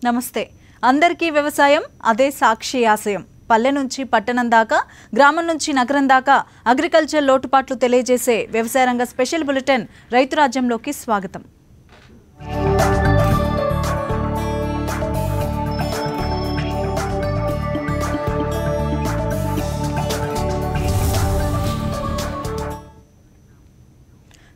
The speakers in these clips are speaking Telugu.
నమస్తే. అందరికీ వ్యవసాయం అదే సాక్షి ఆశయం. పల్లె నుంచి పట్టణం దాకా, గ్రామం నుంచి నగరం దాకా అగ్రికల్చర్ లోటుపాట్లు తెలియజేసే వ్యవసాయ రంగ స్పెషల్ బులెటిన్ రైతు రాజ్యంలోకి స్వాగతం.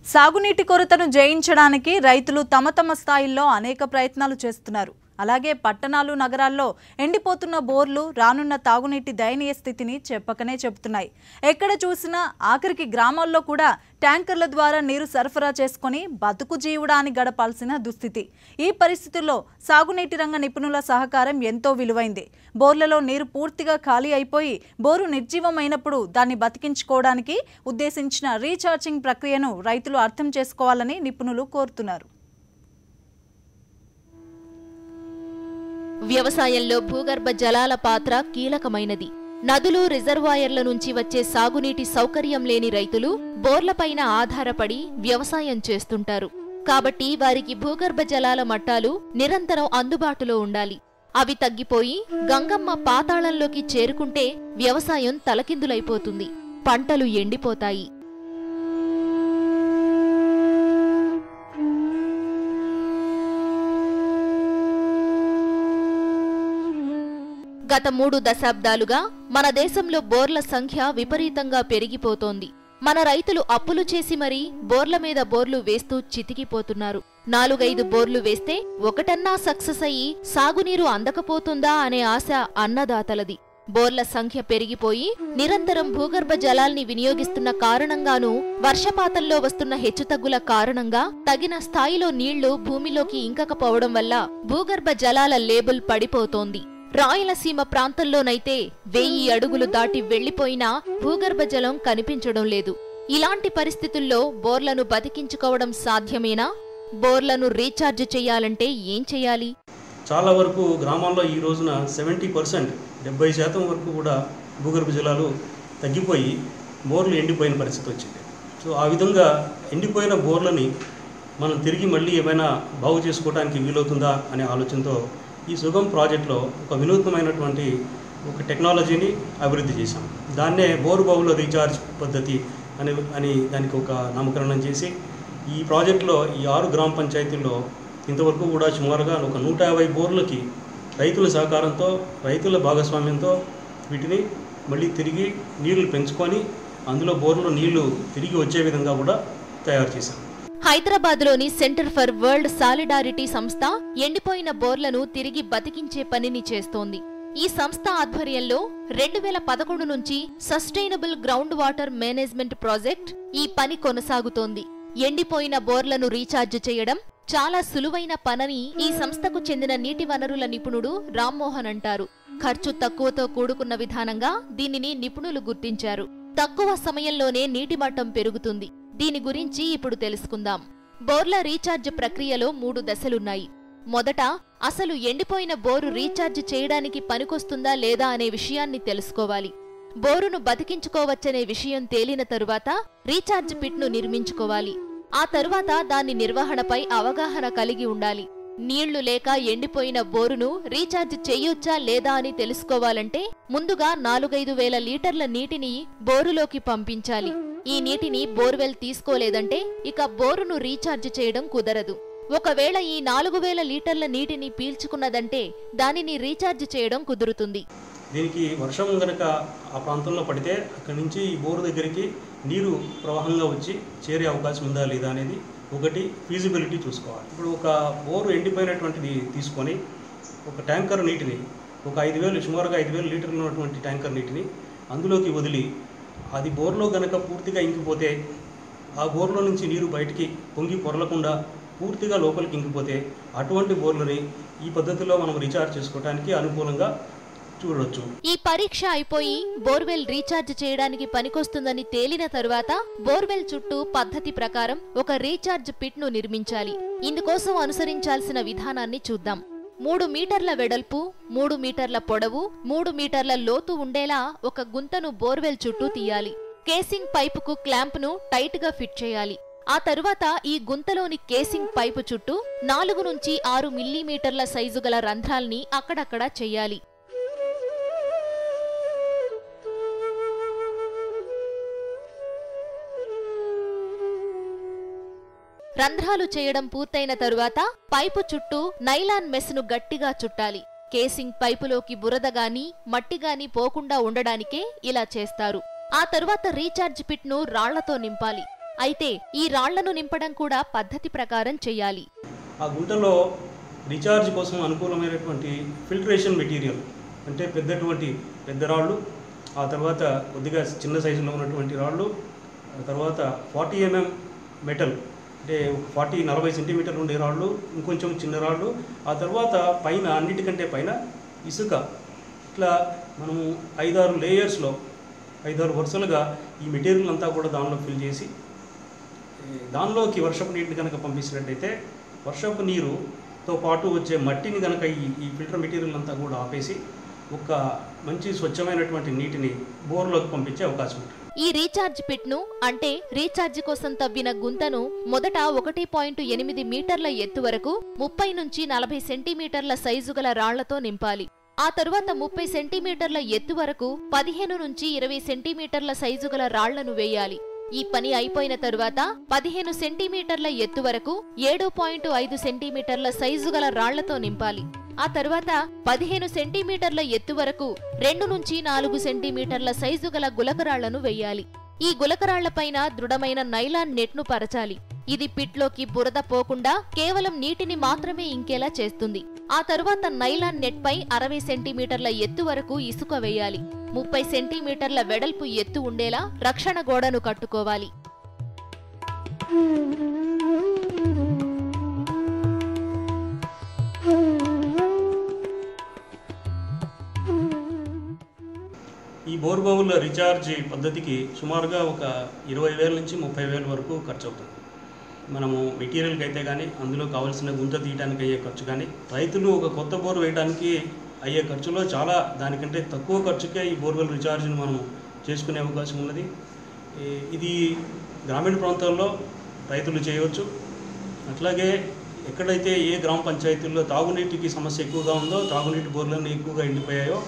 సాగునీటి కొరతను జయించడానికి రైతులు తమ స్థాయిల్లో అనేక ప్రయత్నాలు చేస్తున్నారు. అలాగే పట్టణాలు, నగరాల్లో ఎండిపోతున్న బోర్లు రానున్న తాగునీటి దయనీయ స్థితిని చెప్పకనే చెబుతున్నాయి. ఎక్కడ చూసినా ఆఖరికి గ్రామాల్లో కూడా ట్యాంకర్ల ద్వారా నీరు సరఫరా చేసుకుని బతుకు జీవుడాన్ని గడపాల్సిన దుస్థితి. ఈ పరిస్థితుల్లో సాగునీటి రంగ నిపుణుల సహకారం ఎంతో విలువైంది. బోర్లలో నీరు పూర్తిగా ఖాళీ అయిపోయి బోరు నిర్జీవమైనప్పుడు దాన్ని బతికించుకోవడానికి ఉద్దేశించిన రీఛార్జింగ్ ప్రక్రియను రైతులు అర్థం చేసుకోవాలని నిపుణులు కోరుతున్నారు. వ్యవసాయంలో భూగర్భ జలాల పాత్ర కీలకమైనది. నదులు, రిజర్వాయర్ల నుంచి వచ్చే సాగునీటి సౌకర్యం లేని రైతులు బోర్లపైన ఆధారపడి వ్యవసాయం చేస్తుంటారు. కాబట్టి వారికి భూగర్భ జలాల మట్టాలు నిరంతరం అందుబాటులో ఉండాలి. అవి తగ్గిపోయి గంగమ్మ పాతాళంలోకి చేరుకుంటే వ్యవసాయం తలకిందులైపోతుంది, పంటలు ఎండిపోతాయి. గత 3 దశాబ్దాలుగా మన దేశంలో బోర్ల సంఖ్య విపరీతంగా పెరిగిపోతోంది. మన రైతులు అప్పులు చేసి మరీ బోర్ల మీద బోర్లు వేస్తూ చితికిపోతున్నారు. 4-5 బోర్లు వేస్తే ఒకటన్నా సక్సెస్ అయ్యి సాగునీరు అందకపోతుందా అనే ఆశ అన్నదాతలది. బోర్ల సంఖ్య పెరిగిపోయి నిరంతరం భూగర్భ జలాల్ని వినియోగిస్తున్న కారణంగానూ, వర్షపాతంలో వస్తున్న హెచ్చుతగ్గుల కారణంగా తగిన స్థాయిలో నీళ్లు భూమిలోకి ఇంకకపోవడం వల్ల భూగర్భ జలాల లేబుల్ పడిపోతోంది. రాయలసీమ ప్రాంతంలోనైతే 1000 అడుగులు దాటి వెళ్లిపోయినా భూగర్భ జలం కనిపించడం లేదు. ఇలాంటి పరిస్థితుల్లో బోర్లను బతికించుకోవడం సాధ్యమేనా? బోర్లను రీఛార్జ్ చేయాలంటే ఏం చేయాలి? చాలా వరకు గ్రామాల్లో ఈ రోజున 70%, 70% వరకు కూడా భూగర్భ జలాలు తగ్గిపోయి బోర్లు ఎండిపోయిన పరిస్థితి వచ్చింది. సో ఆ విధంగా ఎండిపోయిన బోర్లని మనం తిరిగి మళ్ళీ ఏమైనా బాగు చేసుకోవడానికి వీలవుతుందా అనే ఆలోచనతో ఈ సుగం ప్రాజెక్టులో ఒక వినూత్నమైనటువంటి ఒక టెక్నాలజీని అభివృద్ధి చేశాం. దాన్నే బోరు బావుల రీఛార్జ్ పద్ధతి అని దానికి ఒక నామకరణం చేసి ఈ ప్రాజెక్టులో ఈ 6 గ్రామ పంచాయతీల్లో ఇంతవరకు కూడా సుమారుగా ఒక 150 బోర్లకి రైతుల సహకారంతో, రైతుల భాగస్వామ్యంతో వీటిని మళ్ళీ తిరిగి నీళ్లు పెంచుకొని అందులో బోర్లో నీళ్లు తిరిగి వచ్చే విధంగా కూడా తయారు చేశాం. హైదరాబాద్లోని సెంటర్ ఫర్ వరల్డ్ సాలిడారిటీ సంస్థ ఎండిపోయిన బోర్లను తిరిగి బతికించే పనిని చేస్తోంది. ఈ సంస్థ ఆధ్వర్యంలో 2011 నుంచి sustainable ground water management project ఈ పని కొనసాగుతోంది. ఎండిపోయిన బోర్లను రీఛార్జ్ చేయడం చాలా సులువైన పనని ఈ సంస్థకు చెందిన నీటి వనరుల నిపుణుడు రామ్మోహన్ అంటారు. ఖర్చు తక్కువతో కూడుకున్న విధానంగా దీనిని నిపుణులు గుర్తించారు. తక్కువ సమయంలోనే నీటి మట్టం పెరుగుతుంది. దీని గురించి ఇప్పుడు తెలుసుకుందాం. బోర్ల రీఛార్జ్ ప్రక్రియలో 3 దశలున్నాయి. మొదట అసలు ఎండిపోయిన బోరు రీఛార్జ్ చేయడానికి పనికొస్తుందా లేదా అనే విషయాన్ని తెలుసుకోవాలి. బోరును బతికించుకోవచ్చనే విషయం తేలిన తరువాత రీఛార్జ్ పిట్ను నిర్మించుకోవాలి. ఆ తరువాత దాని నిర్వహణపై అవగాహన కలిగి ఉండాలి. నీళ్లు లేక ఎండిపోయిన బోరును రీఛార్జ్ చేయొచ్చా లేదా అని తెలుసుకోవాలంటే ముందుగా 4-5 వేల లీటర్ల నీటిని బోరులోకి పంపించాలి. ఈ నీటిని బోర్వెల్ తీసుకోలేదంటే ఇక బోరును రీఛార్జ్ చేయడం కుదరదు. ఒకవేళ ఈ 4000 లీటర్ల నీటిని పీల్చుకున్నదంటే దానిని రీఛార్జ్ చేయడం కుదురుతుంది. దీనికి వర్షం గనక ఆ ప్రాంతంలో పడితే అక్కడి నుంచి ఈ బోరు దగ్గరికి నీరు ప్రవాహంగా వచ్చి చేరే అవకాశం ఉందా లేదా అనేది ఒకటి ఫీజిబిలిటీ చూసుకోవాలి. ఇప్పుడు ఒక బోరు ఎండిపోయినటువంటిది తీసుకొని ఒక ట్యాంకర్ నీటిని ఒక 5000, సుమారుగా 5000 లీటర్లు ఉన్నటువంటి ట్యాంకర్ నీటిని అందులోకి వదిలి అది బోర్లో గనక పూర్తిగా ఇంకిపోతే, ఆ బోర్లో నుంచి నీరు బయటికి పొంగి పొరలకుండా పూర్తిగా లోపలికి ఇంకిపోతే అటువంటి బోర్లని ఈ పద్ధతిలో మనం రీఛార్జ్ చేసుకోవడానికి అనుకూలంగా చూడొచ్చు. ఈ పరీక్ష అయిపోయి బోర్వెల్ రీఛార్జ్ చేయడానికి పనికొస్తుందని తేలిన తరువాత బోర్వెల్ చుట్టూ పద్ధతి ప్రకారం ఒక రీఛార్జ్ పిట్ ను నిర్మించాలి. ఇందుకోసం అనుసరించాల్సిన విధానాన్ని చూద్దాం. 3 మీటర్ల వెడల్పు, 3 మీటర్ల పొడవు, 3 మీటర్ల లోతు ఉండేలా ఒక గుంతను బోర్వెల్ చుట్టూ తీయాలి. కేసింగ్ పైపుకు క్లాంప్ను టైట్ గా ఫిట్ చేయాలి. ఆ తరువాత ఈ గుంతలోని కేసింగ్ పైపు చుట్టూ 4 నుంచి 6 మిల్లీమీటర్ల సైజు గల రంధ్రాల్ని అక్కడక్కడా చెయ్యాలి. రంధ్రాలు చేయడం పూర్తయిన తరువాత పైపు చుట్టూ నైలాన్ మెస్ను గట్టిగా చుట్టాలి. కేసింగ్ పైపులోకి బురదగాని మట్టిగాని పోకుండా ఉండడానికే ఇలా చేస్తారు. ఆ తరువాత రీఛార్జ్ పిట్ను రాళ్లతో నింపాలి. అయితే ఈ రాళ్లను నింపడం కూడా పద్ధతి ప్రకారం చెయ్యాలి. ఆ గుంటలో రీఛార్జ్ కోసం అనుకూలమైనటువంటి ఫిల్టరేషన్ మెటీరియల్ అంటే పెద్ద రాళ్ళు, ఆ తర్వాత కొద్దిగా చిన్న సైజులో ఉన్నటువంటి రాళ్ళు, ఆ తర్వాత 40 mm మెటల్ అంటే 40 సెంటీమీటర్లు ఉండే రాళ్ళు, ఇంకొంచెం చిన్న రాళ్ళు, ఆ తర్వాత పైన అన్నిటికంటే పైన ఇసుక. ఇట్లా మనము 5-6 లేయర్స్లో 5-6 వరుసలుగా ఈ మెటీరియల్ అంతా కూడా దానిలో ఫిల్ చేసి దానిలోకి వర్షపు నీటిని కనుక పంపించినట్టయితే వర్షపు నీరుతో పాటు వచ్చే మట్టిని కనుక ఈ ఫిల్టర్ మెటీరియల్ అంతా కూడా ఆపేసి ఒక మంచి స్వచ్ఛమైనటువంటి నీటిని బోర్లోకి పంపించే అవకాశం ఉంటుంది. ఈ రీఛార్జ్ పిట్ను అంటే రీఛార్జ్ కోసం తవ్విన గుంతను మొదట 1.8 మీటర్ల ఎత్తు వరకు 30 నుంచి 40 సెంటీమీటర్ల సైజు గల రాళ్లతో నింపాలి. ఆ తరువాత 30 సెంటీమీటర్ల ఎత్తు వరకు 15 నుంచి 20 సెంటీమీటర్ల సైజు గల రాళ్లను వేయాలి. ఈ పని అయిపోయిన తరువాత 15 సెంటీమీటర్ల ఎత్తు వరకు 7.5 సెంటీమీటర్ల సైజు గల రాళ్లతో నింపాలి. ఆ తరువాత 15 సెంటీమీటర్ల ఎత్తు వరకు 2 నుంచి 4 సెంటీమీటర్ల సైజు గల గులకరాళ్లను వెయ్యాలి. ఈ గులకరాళ్లపైన దృఢమైన నైలాన్ నెట్ను పరచాలి. ఇది పిట్లోకి బురద పోకుండా కేవలం నీటిని మాత్రమే ఇంకేలా చేస్తుంది. ఆ తరువాత నైలాన్ నెట్ పై 60 సెంటీమీటర్ల ఎత్తు వరకు ఇసుక వేయాలి. 30 సెంటీమీటర్ల వెడల్పు ఎత్తు ఉండేలా రక్షణ గోడను కట్టుకోవాలి. ఈ బోర్బోవుల రీఛార్జ్ పద్ధతికి సుమారుగా ఒక 20,000 నుంచి 30,000 వరకు ఖర్చు అవుతుంది. మనము మెటీరియల్కి అయితే కానీ అందులో కావాల్సిన గుంత తీయడానికి అయ్యే ఖర్చు కానీ రైతులు ఒక కొత్త బోర్ వేయడానికి అయ్యే ఖర్చులో చాలా దానికంటే తక్కువ ఖర్చుకే ఈ బోర్వెల్ రీఛార్జ్ని మనం చేసుకునే అవకాశం ఉన్నది. ఇది గ్రామీణ ప్రాంతాల్లో రైతులు చేయవచ్చు. అట్లాగే ఎక్కడైతే ఏ గ్రామ పంచాయతీల్లో తాగునీటికి సమస్య ఎక్కువగా ఉందో, తాగునీటి బోర్లన్నీ ఎక్కువగా ఎండిపోయాయో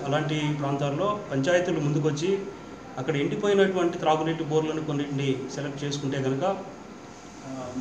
అలాంటి ప్రాంతాల్లో పంచాయతీలు ముందుకొచ్చి అక్కడ ఎండిపోయినటువంటి త్రాగునీటి బోర్లను కొన్నింటిని సెలెక్ట్ చేసుకుంటే కనుక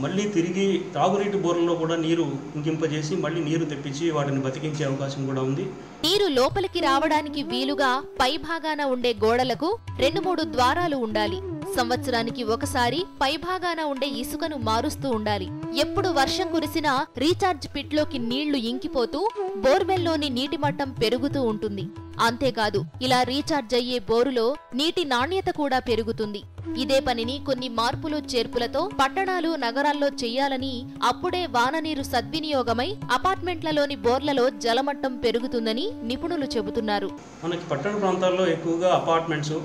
మళ్ళీ తిరిగి తాగునీటి బోర్లలో కూడా నీరు ఇంకింపజేసి మళ్ళీ నీరు తెప్పించి వాటిని బతికించే అవకాశం కూడా ఉంది. నీరు లోపలికి రావడానికి వీలుగా పై భాగాన ఉండే గోడలకు 2-3 ద్వారాలు ఉండాలి. సంవత్సరానికి ఒకసారి పైభాగాన ఉండే ఇసుకను మారుస్తూ ఉండాలి. ఎప్పుడు వర్షం కురిసినా రీఛార్జ్ పిట్లోకి నీళ్లు ఇంకిపోతూ బోర్వెల్లోని నీటి మట్టం పెరుగుతూ ఉంటుంది. అంతేకాదు ఇలా రీఛార్జ్ అయ్యే బోరులో నీటి నాణ్యత కూడా పెరుగుతుంది. ఇదే పనిని కొన్ని మార్పులు చేర్పులతో పట్టణాలు నగరాల్లో చెయ్యాలని, అప్పుడే వాననీరు సద్వినియోగమై అపార్ట్మెంట్లలోని బోర్లలో జలమట్టం పెరుగుతుందని నిపుణులు చెబుతున్నారు. మనకి పట్టణ ప్రాంతాల్లో ఎక్కువగా అపార్ట్మెంట్స్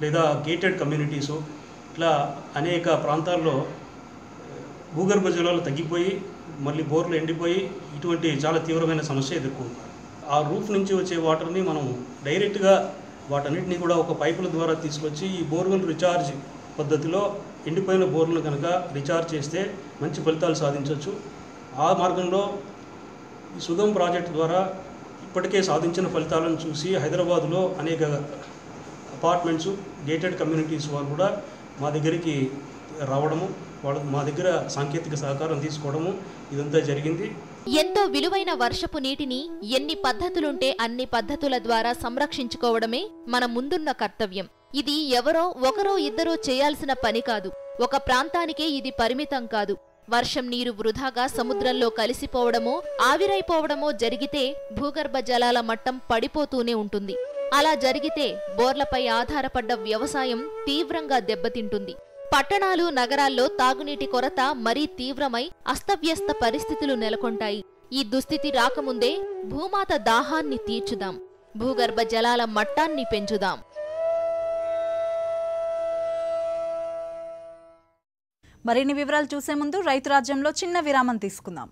లేదా గేటెడ్ కమ్యూనిటీస్ ఇట్లా అనేక ప్రాంతాల్లో భూగర్భ జలాలు తగ్గిపోయి మళ్ళీ బోర్లు ఎండిపోయి ఇటువంటి చాలా తీవ్రమైన సమస్య ఎదుర్కొంటున్నారు. ఆ రూఫ్ నుంచి వచ్చే వాటర్ని మనం డైరెక్ట్గా వాటన్నిటిని కూడా ఒక పైపుల ద్వారా తీసుకొచ్చి ఈ బోర్వెల్ రీఛార్జ్ పద్ధతిలో ఎండిపోయిన బోర్లను కనుక రీఛార్జ్ చేస్తే మంచి ఫలితాలు సాధించవచ్చు. ఆ మార్గంలో ఈ సుగమ్ ప్రాజెక్ట్ ద్వారా ఇప్పటికే సాధించిన ఫలితాలను చూసి హైదరాబాదులో అనేక అపార్ట్మెంట్స్ గేటెడ్ కమ్యూనిటీస్ వారు కూడా మా దగ్గరికి రావడము, మా దగ్గర సాంకేతిక సహకారం తీసుకోవడము ఇదంతా జరిగింది. ఎంతో విలువైన వర్షపు నీటిని ఎన్ని పద్ధతులుంటే అన్ని పద్ధతుల ద్వారా సంరక్షించుకోవడమే మన ముందున్న కర్తవ్యం. ఇది ఎవరో ఒకరో ఇద్దరో చేయాల్సిన పని కాదు. ఒక ప్రాంతానికే ఇది పరిమితం కాదు. వర్షం నీరు వృధాగా సముద్రంలో కలిసిపోవడమో ఆవిరైపోవడమో జరిగితే భూగర్భ జలాల మట్టం పడిపోతూనే ఉంటుంది. అలా జరిగితే బోర్లపై ఆధారపడ్డ వ్యవసాయం తీవ్రంగా దెబ్బతింటుంది. పట్టణాలు నగరాల్లో తాగునీటి కొరత మరీ తీవ్రమై అస్తవ్యస్త పరిస్థితులు నెలకొంటాయి. ఈ దుస్థితి రాకముందే భూమాత దాహాన్ని తీర్చుదాం, భూగర్భ జలాల మట్టాన్ని పెంచుదాం. మరిన్ని వివరాలు చూసే ముందు రైతు రాజ్యంలో చిన్న విరామం తీసుకుందాం.